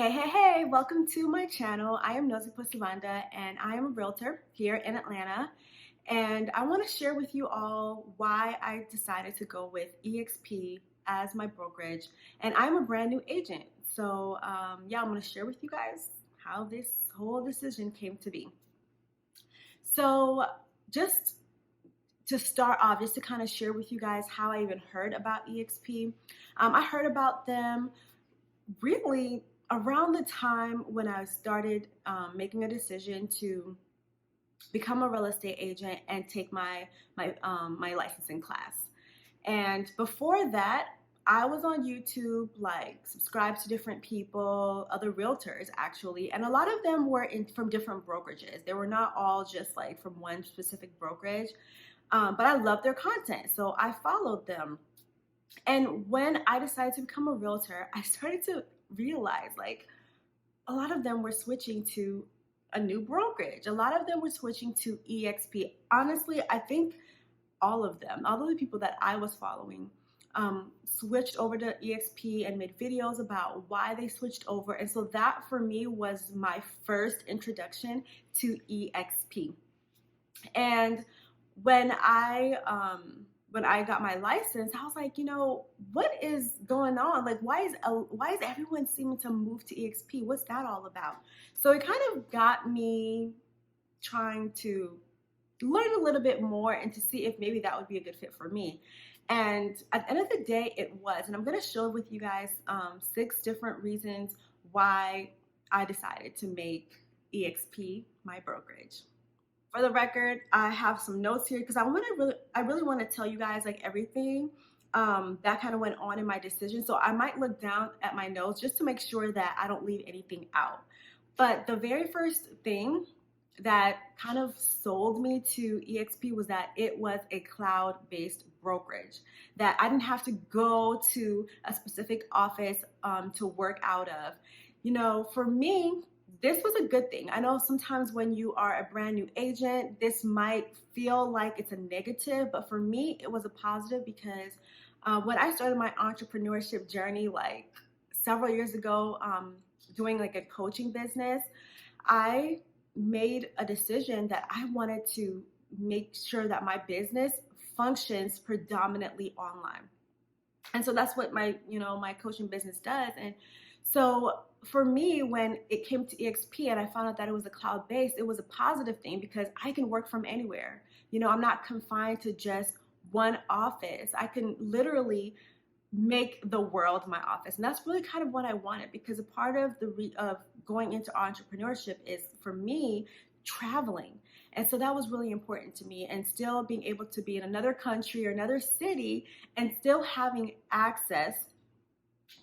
Hey, welcome to my channel. I am Nosy Pusavanda and I am a realtor here in Atlanta. And I want to share with you all why I decided to go with eXp as my brokerage. And I'm a brand new agent. So, I'm going to share with you guys how this whole decision came to be. So, just to start off, just to kind of share with you guys how I even heard about eXp. I heard about them really around the time when I started making a decision to become a real estate agent and take my licensing class. And before that, I was on YouTube, like subscribed to different people, other realtors actually, and a lot of them were from different brokerages. They were not all just like from one specific brokerage, but I loved their content, so I followed them. And when I decided to become a realtor, I started to realize like a lot of them were switching to a new brokerage. A lot of them were switching to eXp. Honestly, I think all of the people that I was following, switched over to eXp and made videos about why they switched over. And so that for me was my first introduction to eXp. And when I when I got my license, I was like, what is going on? Like, why is everyone seeming to move to eXp? What's that all about? So it kind of got me trying to learn a little bit more and to see if maybe that would be a good fit for me. And at the end of the day, it was. And I'm going to share with you guys 6 different reasons why I decided to make eXp my brokerage. For the record, I have some notes here because I really want to tell you guys like everything that kind of went on in my decision. So I might look down at my notes just to make sure that I don't leave anything out. But the very first thing that kind of sold me to eXp was that it was a cloud-based brokerage, that I didn't have to go to a specific office to work out of. For me, this was a good thing. I know sometimes when you are a brand new agent, this might feel like it's a negative, but for me, it was a positive because when I started my entrepreneurship journey, like several years ago, doing like a coaching business, I made a decision that I wanted to make sure that my business functions predominantly online. And so that's what my coaching business does. And so for me, when it came to eXp and I found out that it was a cloud based, it was a positive thing because I can work from anywhere. I'm not confined to just one office. I can literally make the world my office. And that's really kind of what I wanted, because a part of of going into entrepreneurship is, for me, traveling. And so that was really important to me, and still being able to be in another country or another city and still having access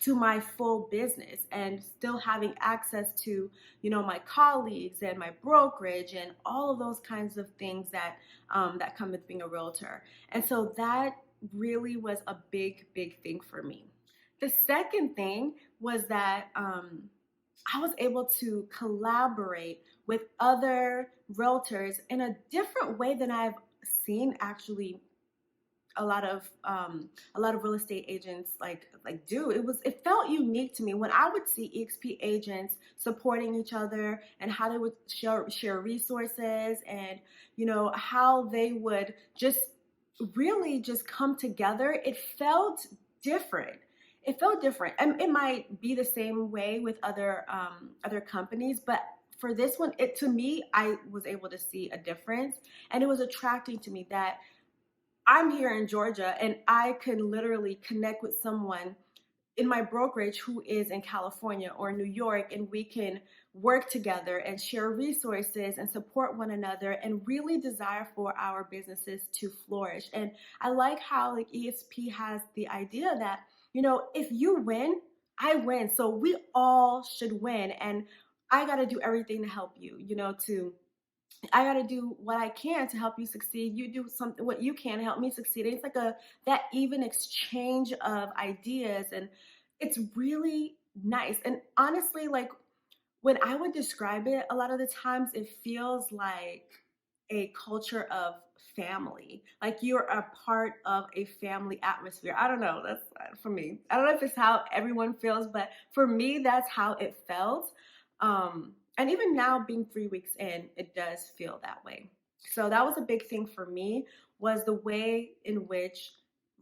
to my full business and still having access to my colleagues and my brokerage and all of those kinds of things that come with being a realtor. And so that really was a big thing for me. The second thing was that I was able to collaborate with other realtors in a different way than I've seen actually a lot of real estate agents like do. It felt unique to me when I would see eXp agents supporting each other and how they would share resources, and how they would just really just come together. It felt different. And it might be the same way with other companies, but for this one, to me, I was able to see a difference, and it was attracting to me that I'm here in Georgia and I can literally connect with someone in my brokerage who is in California or New York, and we can work together and share resources and support one another and really desire for our businesses to flourish. And I like how like EXP has the idea that, if you win, I win. So we all should win. And I got to do everything to help you, to I got to do what I can to help you succeed. You do something what you can to help me succeed. It's like that even exchange of ideas, and it's really nice. And honestly, like when I would describe it, a lot of the times it feels like a culture of family. Like you're a part of a family atmosphere. I don't know. That's for me. I don't know if it's how everyone feels, but for me, that's how it felt. And even now, being 3 weeks in, it does feel that way. So that was a big thing for me was the way in which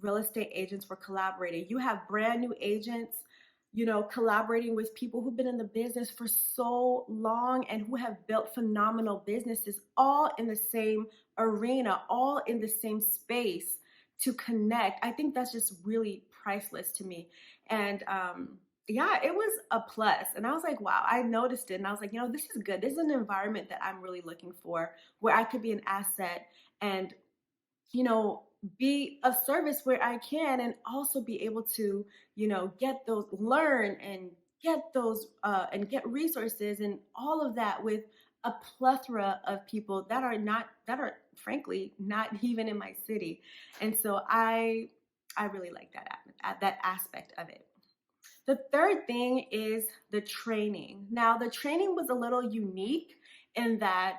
real estate agents were collaborating. You have brand new agents, collaborating with people who've been in the business for so long and who have built phenomenal businesses all in the same arena, all in the same space to connect. I think that's just really priceless to me. And yeah, it was a plus. And I was like, wow, I noticed it. And I was like, this is good. This is an environment that I'm really looking for where I could be an asset and you know, be of service where I can and also be able to, get those, learn and get resources and all of that with a plethora of people that are frankly not even in my city. And so I really like that aspect of it. The third thing is the training. Now, the training was a little unique in that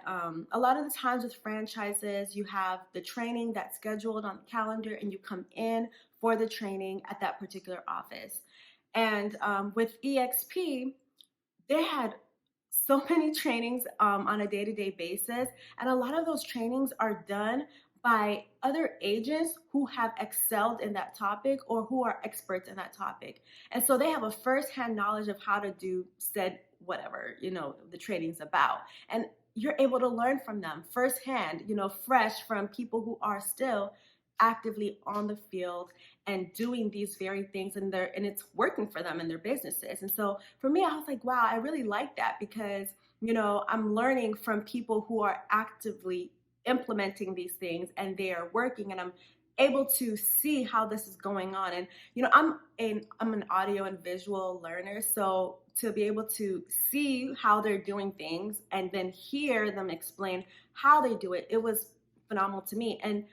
a lot of the times with franchises, you have the training that's scheduled on the calendar and you come in for the training at that particular office. And with eXp, they had so many trainings on a day-to-day basis, and a lot of those trainings are done by other agents who have excelled in that topic or who are experts in that topic. And so they have a first-hand knowledge of how to do said whatever, the training's about. And you're able to learn from them firsthand, fresh from people who are still actively on the field and doing these very things and it's working for them in their businesses. And so for me, I was like, wow, I really like that because, I'm learning from people who are actively implementing these things and they are working and I'm able to see how this is going on. And I'm an audio and visual learner, so to be able to see how they're doing things and then hear them explain how they do it, it was phenomenal to me. And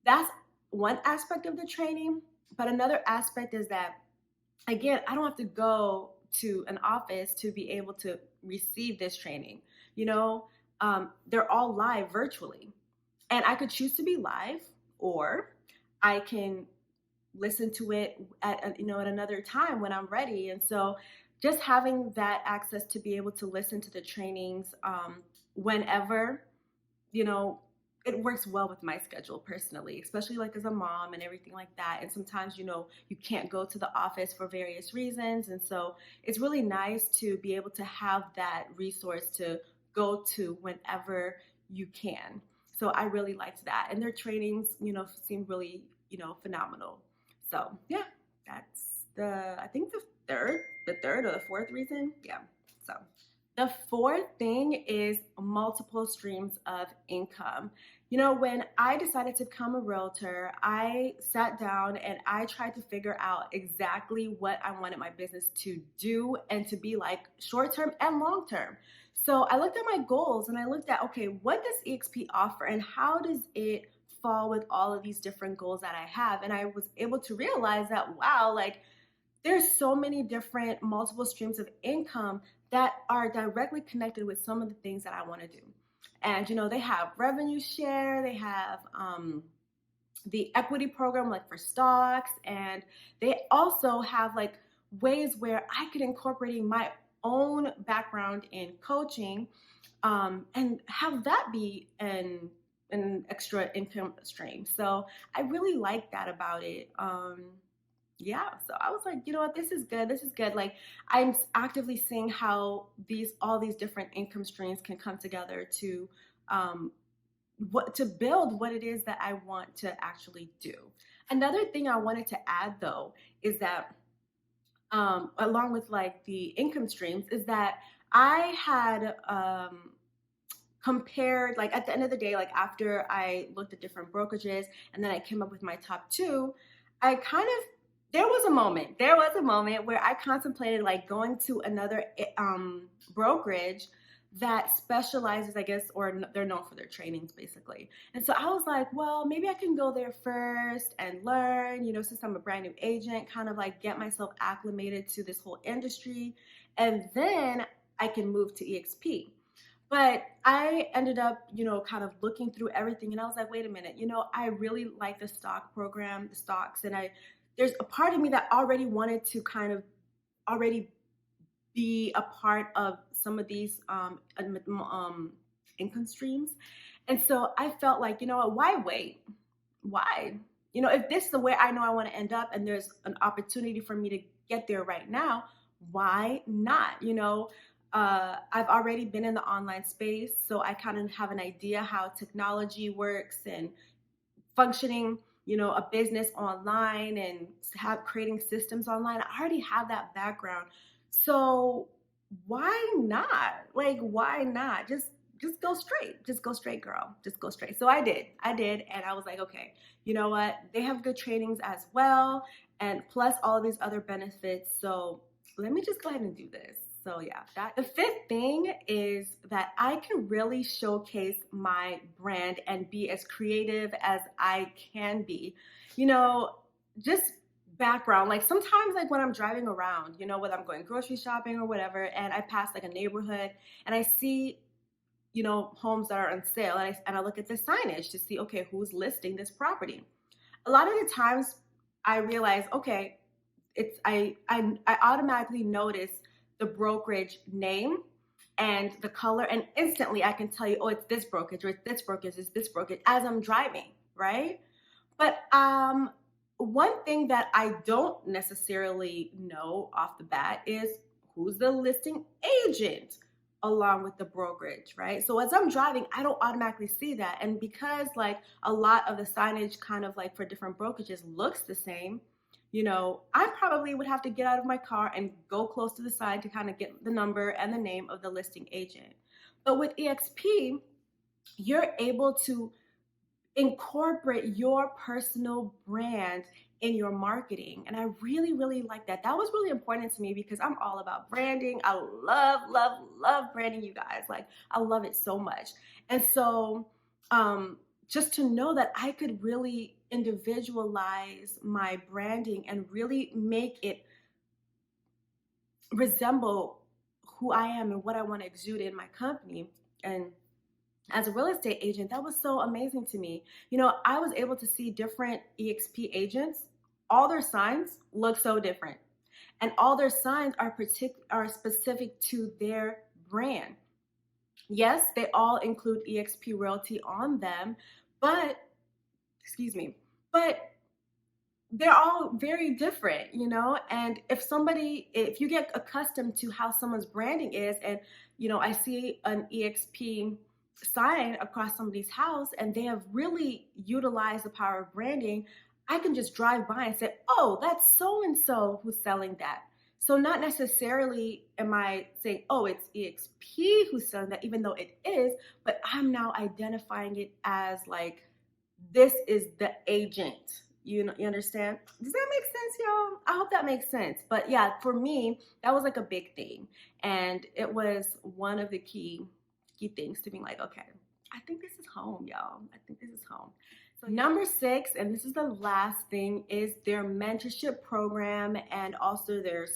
that's one aspect of the training. But another aspect is that, again, I don't have to go to an office to be able to receive this training. They're all live virtually. And I could choose to be live or I can listen to it at another time when I'm ready. And so just having that access to be able to listen to the trainings whenever, you know, it works well with my schedule personally, especially like as a mom and everything like that. And sometimes, you can't go to the office for various reasons. And so it's really nice to be able to have that resource to go to whenever you can. So I really liked that. And their trainings, seem really, phenomenal. So yeah, that's I think the third or the fourth reason. Yeah. So the fourth thing is multiple streams of income. When I decided to become a realtor, I sat down and I tried to figure out exactly what I wanted my business to do and to be like short term and long term. So I looked at my goals and I looked at, okay, what does eXp offer and how does it fall with all of these different goals that I have? And I was able to realize that, wow, like there's so many different multiple streams of income that are directly connected with some of the things that I want to do. And they have revenue share, they have the equity program like for stocks, and they also have like ways where I could incorporate my own background in coaching and have that be an extra income stream. So I really like that about it. Yeah, so I was like, you know what, this is good, this is good. Like I'm actively seeing how all these different income streams can come together to um, to build what it is that I want to actually do. Another thing I wanted to add though is that along with like the income streams is that I had compared, like at the end of the day, like after I looked at different brokerages and then I came up with my top two, I kind of there was a moment where I contemplated like going to another brokerage that specializes, I guess, or they're known for their trainings basically. And so I was like, well, maybe I can go there first and learn, since I'm a brand new agent, kind of like get myself acclimated to this whole industry. And then I can move to eXp. But I ended up, kind of looking through everything and I was like, wait a minute, I really like the stock program, the stocks, and there's a part of me that already wanted to kind of already be a part of some of these income streams. And so I felt like, you know what, why wait? Why? If this is the way I know I want to end up and there's an opportunity for me to get there right now, why not? I've already been in the online space, so I kind of have an idea how technology works and functioning, a business online and have creating systems online. I already have that background. So why not? Like, why not? Just go straight. Just go straight, girl. Just go straight. So I did. I did. And I was like, okay, you know what? They have good trainings as well. And plus all these other benefits. So let me just go ahead and do this. So yeah, that the fifth thing is that I can really showcase my brand and be as creative as I can be. You know, just background, like sometimes like when I'm driving around, whether I'm going grocery shopping or whatever, and I pass like a neighborhood and I see, homes that are on sale, and I look at the signage to see, okay, who's listing this property. A lot of the times I realize, okay, I automatically notice the brokerage name and the color, and instantly I can tell you, oh, it's this brokerage or it's this brokerage, it's this brokerage as I'm driving, right? But one thing that I don't necessarily know off the bat is who's the listing agent along with the brokerage, right? So as I'm driving, I don't automatically see that. And because like a lot of the signage kind of like for different brokerages looks the same, I probably would have to get out of my car and go close to the side to kind of get the number and the name of the listing agent. But with eXp, you're able to incorporate your personal brand in your marketing. And I really, really like that. That was really important to me because I'm all about branding. I love, love, love branding, you guys. Like, I love it so much. And so, just to know that I could really individualize my branding and really make it resemble who I am and what I want to exude in my company. And as a real estate agent, that was so amazing to me. I was able to see different eXp agents. All their signs look so different. And all their signs are specific to their brand. Yes, they all include eXp Realty on them, but excuse me, but they're all very different, and if you get accustomed to how someone's branding is, and I see an EXP sign across somebody's house and they have really utilized the power of branding, I can just drive by and say, oh, that's so and so who's selling that. So not necessarily am I saying, oh, it's EXP who's selling that, even though it is, but I'm now identifying it as like, this is the agent. You understand? Does that make sense, y'all? I hope that makes sense. But yeah, for me, that was like a big thing. And it was one of the key things to being like, okay, I think this is home, y'all. I think this is home. So number 6, and this is the last thing, is their mentorship program and also their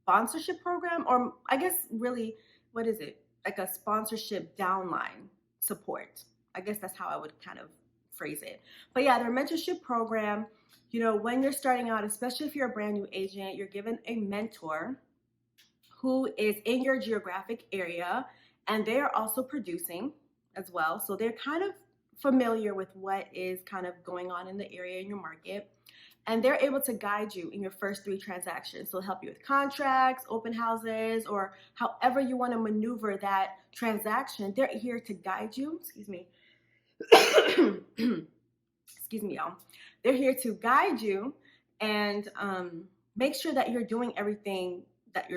sponsorship program, or I guess really, what is it? Like a sponsorship downline support. I guess that's how I would kind of phrase it. But yeah, their mentorship program, when you're starting out, especially if you're a brand new agent, you're given a mentor who is in your geographic area, and they are also producing as well. So they're kind of familiar with what is kind of going on in the area in your market. And they're able to guide you in your first 3 transactions. So help you with contracts, open houses, or however you want to maneuver that transaction. They're here to guide you. Excuse me. Excuse me, y'all. They're here to guide you and make sure that you're doing everything that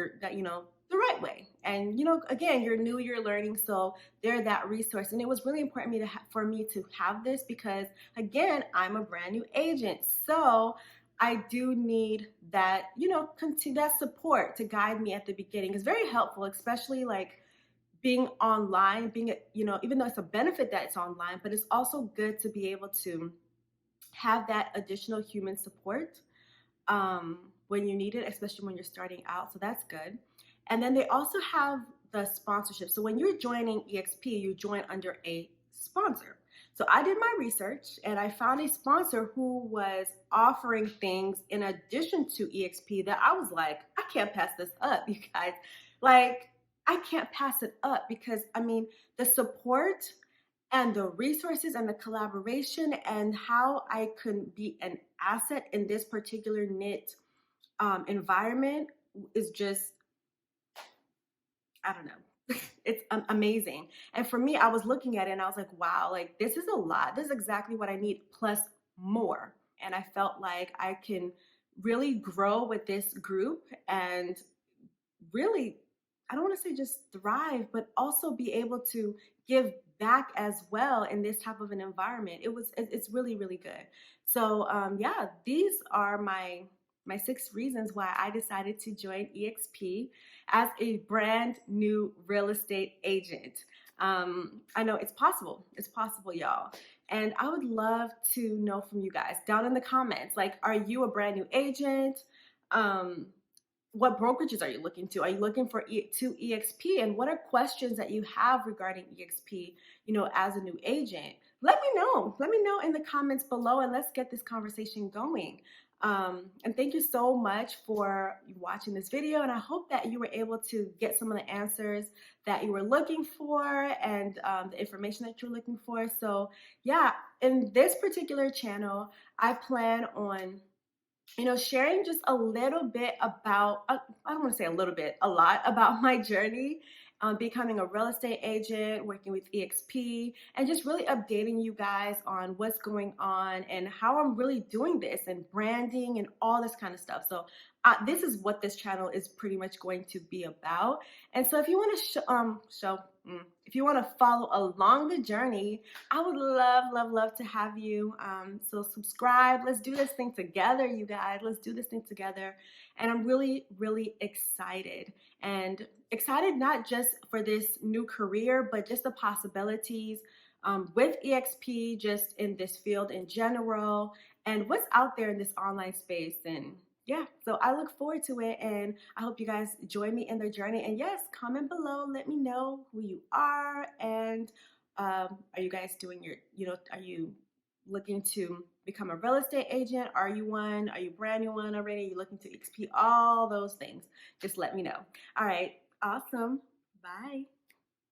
the right way. And again, you're new, you're learning, so they're that resource. And it was really important for me to have this because, again, I'm a brand new agent, so I do need that that support to guide me at the beginning. It's very helpful, especially like being online, even though it's a benefit that it's online, but it's also good to be able to have that additional human support when you need it, especially when you're starting out. So that's good. And then they also have the sponsorship. So when you're joining eXp, you join under a sponsor. So I did my research and I found a sponsor who was offering things in addition to eXp that I was like, I can't pass this up, you guys. Like, I can't pass it up because I mean, the support and the resources and the collaboration and how I could be an asset in this particular knit environment is just, I don't know. It's amazing. And for me, I was looking at it and I was like, wow, like this is a lot. This is exactly what I need plus more. And I felt like I can really grow with this group and really, I don't want to say just thrive, but also be able to give back as well in this type of an environment. It's really, really good. So yeah, these are my 6 reasons why I decided to join eXp as a brand new real estate agent. I know it's possible. It's possible, y'all. And I would love to know from you guys down in the comments. Like, are you a brand new agent? What brokerages are you looking to? Are you looking for to eXp? And what are questions that you have regarding eXp, as a new agent? Let me know. Let me know in the comments below and let's get this conversation going. And thank you so much for watching this video. And I hope that you were able to get some of the answers that you were looking for and the information that you're looking for. So yeah, in this particular channel, I plan on sharing just a little bit about, I don't want to say a little bit, a lot about my journey, becoming a real estate agent, working with eXp, and just really updating you guys on what's going on and how I'm really doing this and branding and all this kind of stuff. So this is what this channel is pretty much going to be about. And so if you want to if you want to follow along the journey, I would love, love, love to have you. So subscribe. Let's do this thing together, you guys. Let's do this thing together. And I'm really, really excited. And excited not just for this new career, but just the possibilities with eXp, just in this field in general, and what's out there in this online space. And yeah, so I look forward to it, and I hope you guys join me in the journey. And yes, comment below, let me know who you are, and are you guys doing your, are you looking to become a real estate agent? Are you one? Are you brand new one already? Are you looking to XP? All those things. Just let me know. All right, awesome. Bye.